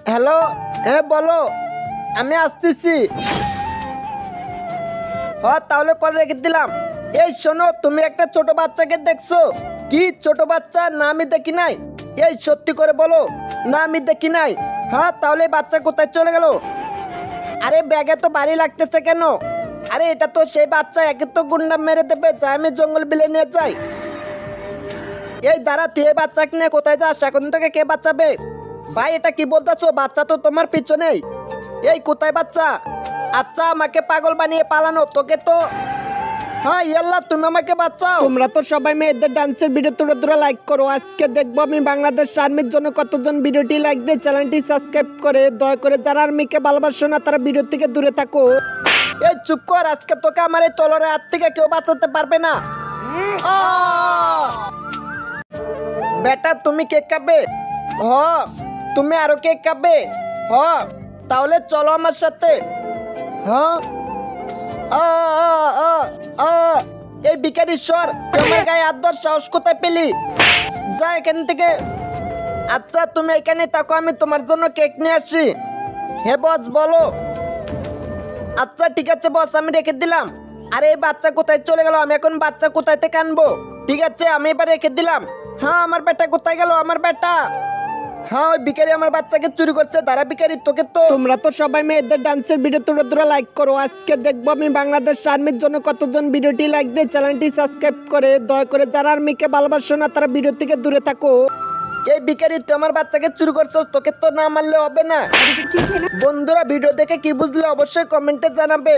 Hello, হ্যাঁ বলো, আমি আসতেছি। হ্যাঁ তাহলে কল রেখে দিলাম। এই শোনো, তুমি একটা ছোট বাচ্চাকে দেখছো? কি ছোট বাচ্চা? না আমি দেখি নাই। এই সত্যি করে বলো। না আমি দেখি নাই। হ্যাঁ তাহলে বাচ্চা কোথায় চলে গেল? আরে ব্যাগে তো ভারী লাগতেছে কেন? আরে এটা তো সেই বাচ্চা, একে তো গুন্ডা মেরে দেবে, যাই আমি জঙ্গল বিলে নিয়ে যাই। এই দাঁড়া, তুই এই বাচ্চাকে নিয়ে কোথায় যাস? এখন থেকে কে বাঁচাবে? ভাই এটা কি বলতেছো? বাচ্চা তো তোমার পিছনেই। এই কোথায় বাচ্চা? আচ্ছা আমাকে পাগল বানিয়ে পালানো তোকে তো। হ্যাঁ ইয়াল্লা, তুমি আমাকে বাঁচাও। তোমরা তো সবাই মেয়েদের ডান্সের ভিডিও তুলে তুলে লাইক করো। আজকে দেখবো আমি বাংলাদেশ আর্মির জন্য কতজন ভিডিওটি লাইক দিয়ে। চ্যানেলটি সাবস্ক্রাইব করে দয়া করে যারা আর্মিকে ভালোবাসো না তারা ভিডিও থেকে দূরে থাকো। এই চুপ কর, আজকে তোকে আমার এই তলোয়ারের হাত থেকে কেউ বাঁচাতে পারবে না। বেটা তুমি কেক খাবে? হ। তুমি আরো কেক খাবে? হ। তাহলে চলো আমার সাথে। হ্যাঁ। এই ভিখারিশ্বর, তোমার গায়ে হাত ধর, সাহস কোথায় পেলি? যা এখান থেকে। আচ্ছা তুমি এখানে থাকো, আমি তোমার জন্য কেক নিয়ে আসি। হে বস বলো। আচ্ছা ঠিক আছে বস, আমি রেখে দিলাম। আরে এই বাচ্চা কোথায় চলে গেল? আমি এখন বাচ্চা কোথায় থেকে আনবো? ঠিক আছে আমি এবার রেখে দিলাম। হ্যাঁ আমার বেটা কোথায় গেল? আমার বেটা। হ্যাঁ ওই ভিখারি আমার বাচ্চাকে চুরি করছে। দাঁড়া ভিখারি, তোকে তো। তোমরা তো সবাই মেয়েদের ডান্সের ভিডিও তুলে তুলে লাইক করো। আজকে দেখবো আমি বাংলাদেশ আর্মির জন্য কতজন ভিডিওটি লাইক দিয়ে। চ্যানেলটি সাবস্ক্রাইব করে দয়া করে যারা আর্মিকে ভালোবাসো না তারা ভিডিও থেকে দূরে থাকো। এই ভিখারি, তুই আমার বাচ্চাকে চুরি করছিস, তোকে তো না মারলে হবে না। বন্ধুরা ভিডিও দেখে কি বুঝলে অবশ্যই কমেন্টে জানাবে।